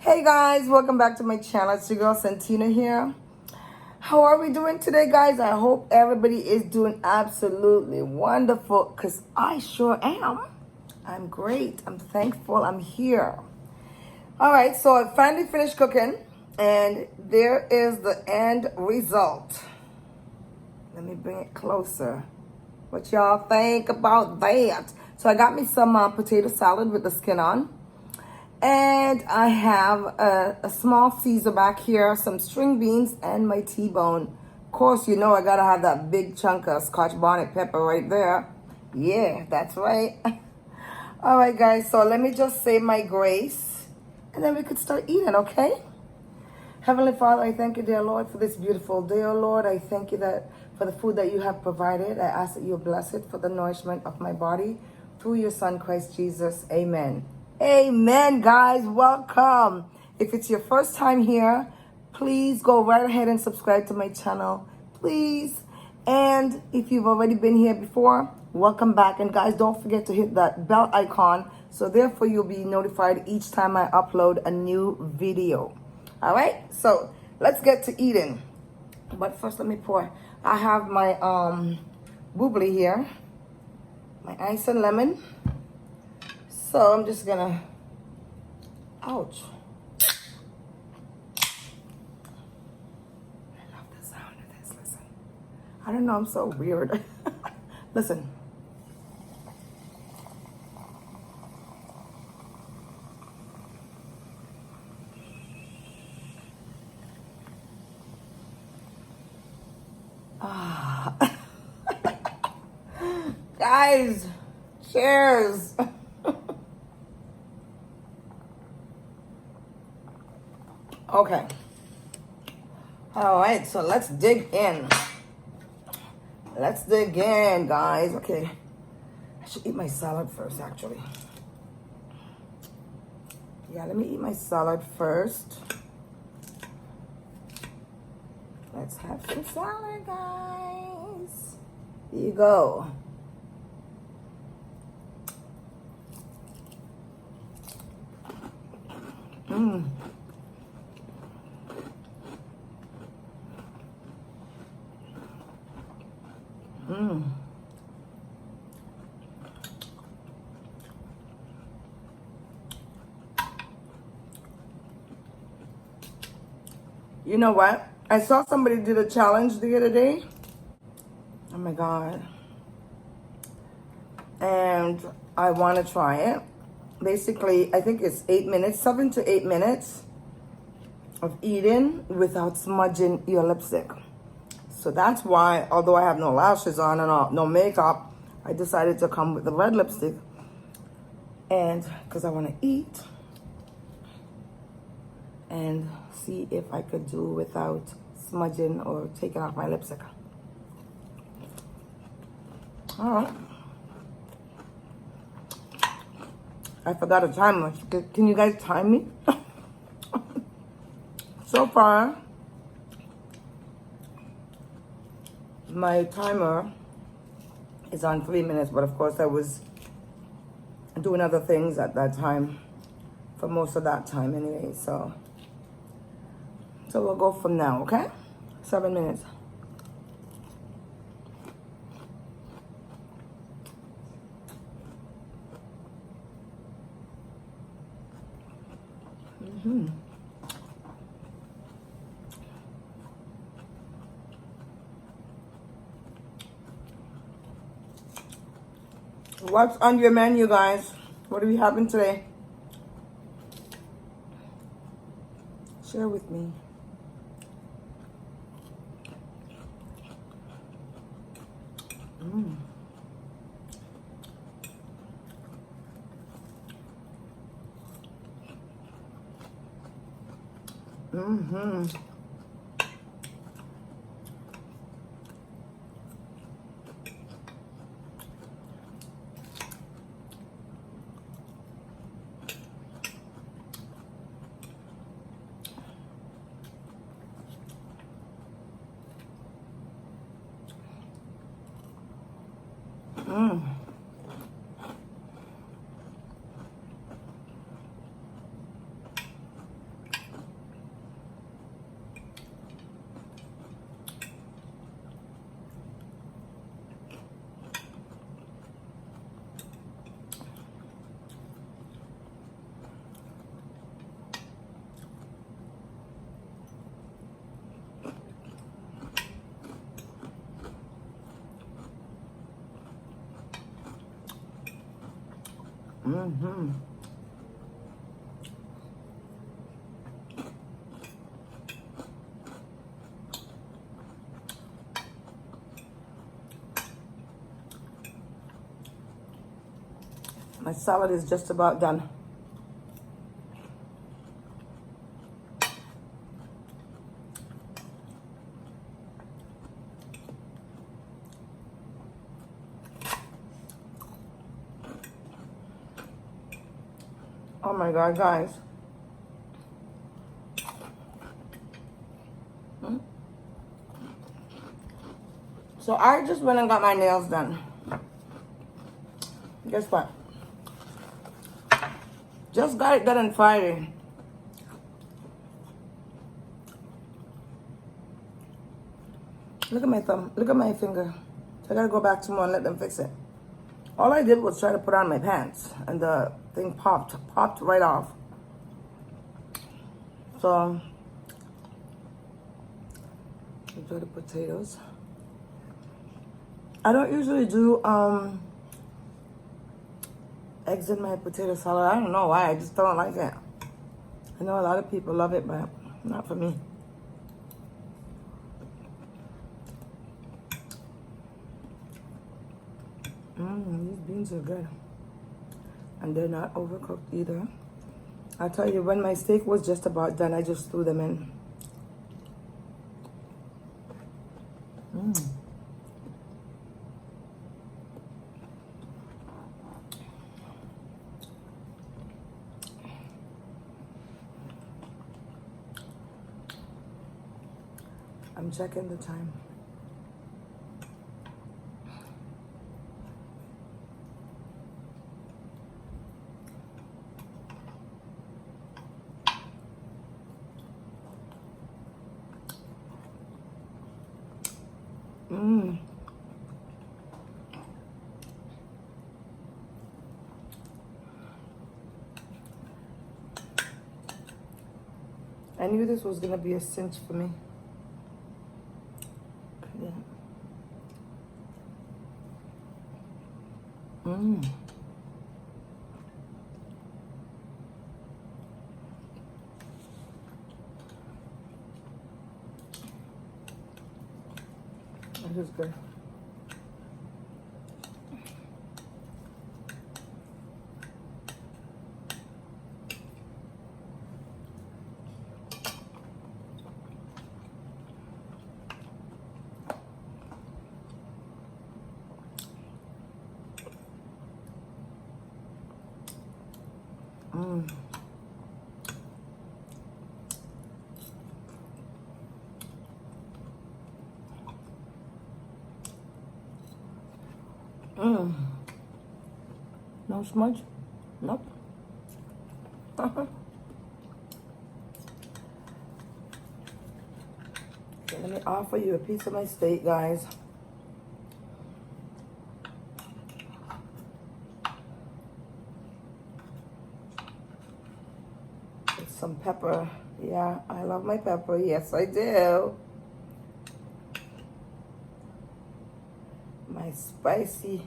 Hey guys, welcome back to my channel. It's your girl Santina here. How are we doing today, guys? I hope everybody is doing absolutely wonderful because I sure am. I'm great. I'm thankful. I'm here. All right, so I finally finished cooking and there is the end result. Let me bring it closer. What y'all think about that? So I got me some potato salad with the skin on. And I have a small Caesar back here, some string beans, and my T-bone. Of course, you know I gotta have that big chunk of Scotch bonnet pepper right there. Yeah, that's right. All right, guys, so let me just say my grace, and then we could start eating, okay? Heavenly Father, I thank you, dear Lord, for this beautiful day, oh Lord. I thank you that for the food that you have provided. I ask that you bless it for the nourishment of my body through your Son, Christ Jesus. Amen. Amen, guys. Welcome. If it's your first time here, please go right ahead and subscribe to my channel, please. And if you've already been here before, welcome back. And guys, don't forget to hit that bell icon, so therefore you'll be notified each time I upload a new video. All right, so let's get to eating. But first, let me pour. I have my bubbly here, my ice and lemon. So I'm just gonna, ouch. I love the sound of this, listen. I don't know, I'm so weird. Listen. Ah. Guys, cheers. Okay. All right, so let's dig in. Let's dig in, guys. Okay. I should eat my salad first, actually. Yeah, let me eat my salad first. Let's have some salad, guys. Here you go. Mmm. Mmm. You know what? I saw somebody did a challenge the other day. Oh my God. And I want to try it. Basically, I think it's 8 minutes, 7 to 8 minutes of eating without smudging your lipstick. So that's why, although I have no lashes on and no makeup, I decided to come with the red lipstick. And because I want to eat and see if I could do without smudging or taking off my lipstick. All right. I forgot a timer. Can you guys time me? So far, my timer is on 3 minutes, but of course I was doing other things at that time for most of that time anyway, so we'll go from now, okay? 7 minutes. What's on your menu, guys? What are we having today? Share with me. Mm-hmm. Mm-hmm. My salad is just about done. Oh my God, guys. So I just went and got my nails done. Guess what? Just got it done on Friday. Look at my thumb. Look at my finger. So I gotta go back tomorrow and let them fix it. All I did was try to put on my pants, and the thing popped right off. So enjoy the potatoes. I don't usually do eggs in my potato salad. I don't know why. I just don't like it. I know a lot of people love it, but not for me. These beans are good. And they're not overcooked either. I'll tell you, when my steak was just about done, I just threw them in. I'm checking the time. I knew this was gonna be a cinch for me. Yeah. That is good. No smudge? Nope. Okay, let me offer you a piece of my steak, guys. With some pepper. Yeah, I love my pepper. Yes, I do. My spicy.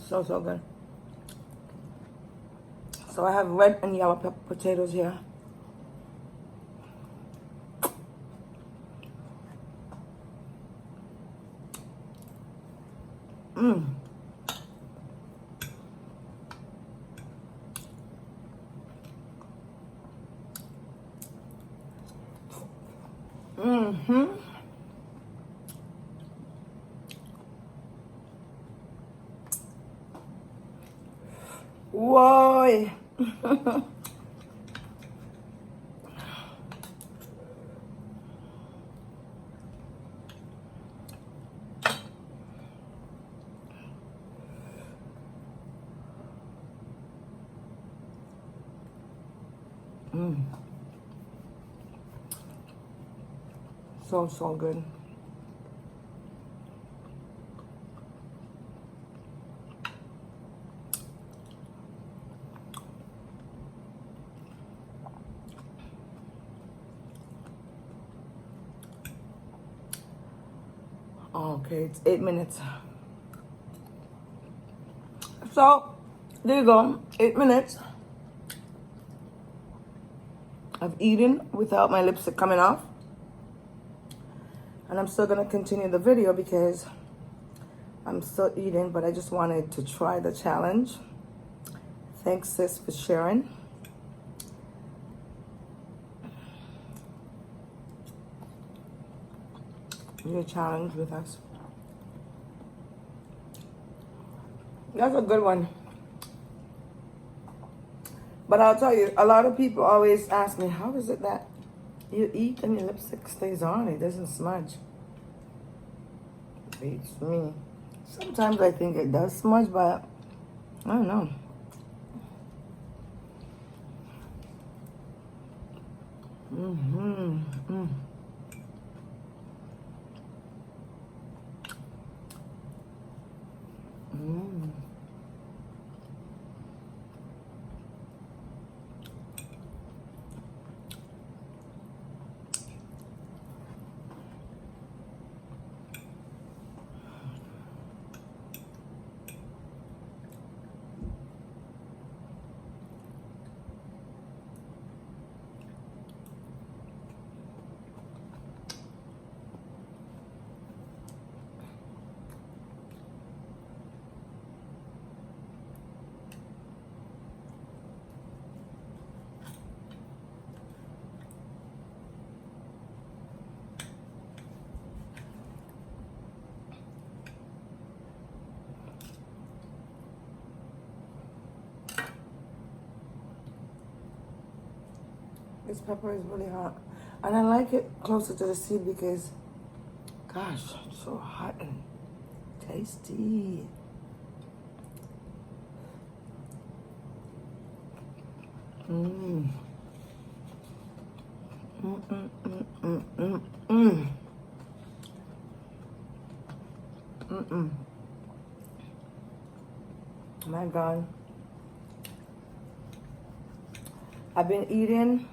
So good. So I have red and yellow potatoes here. Whoa. So good. Okay, it's 8 minutes. So, there you go. 8 minutes of eating without my lipstick coming off. And I'm still going to continue the video because I'm still eating, but I just wanted to try the challenge. Thanks, sis, for sharing your challenge with us. That's a good one. But I'll tell you, a lot of people always ask me, how is it that you eat and your lipstick stays on? It doesn't smudge. Beats me. Sometimes I think it does smudge, but I don't know. This pepper is really hot. And I like it closer to the seed because, gosh, it's so hot and tasty. My God. I've been eating,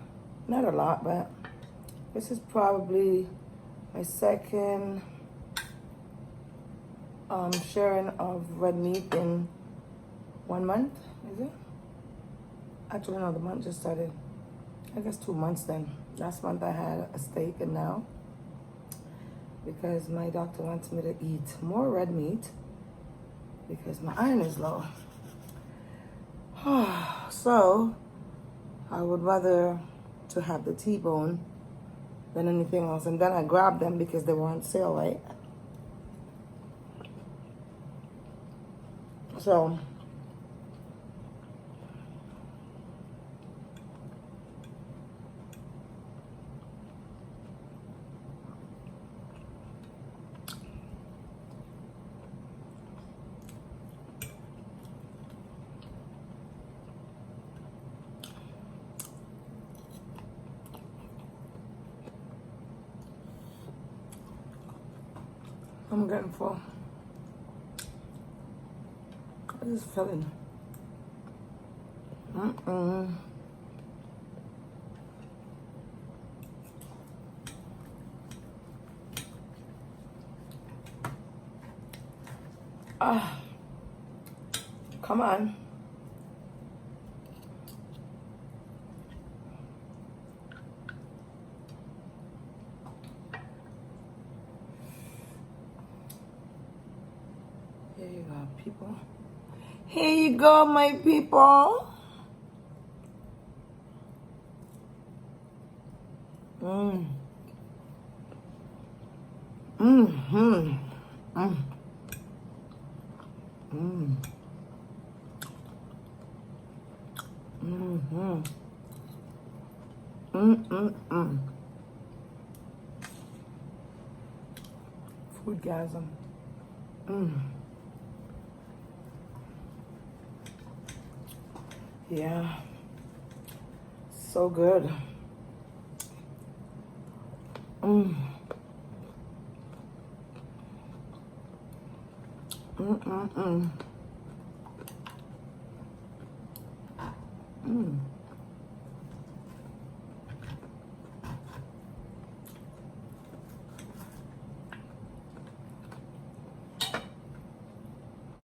not a lot, but this is probably my second sharing of red meat in 1 month, is it? Actually, no, the month just started. I guess 2 months then. Last month I had a steak, and now, because my doctor wants me to eat more red meat because my iron is low. So, I would rather to have the T-bone than anything else. And then I grabbed them because they were on sale, right? So, I'm getting full. I just feeling. Come on. Here you go, people. Here you go, my people. Foodgasm. Yeah. so good. Mmm. Mmm.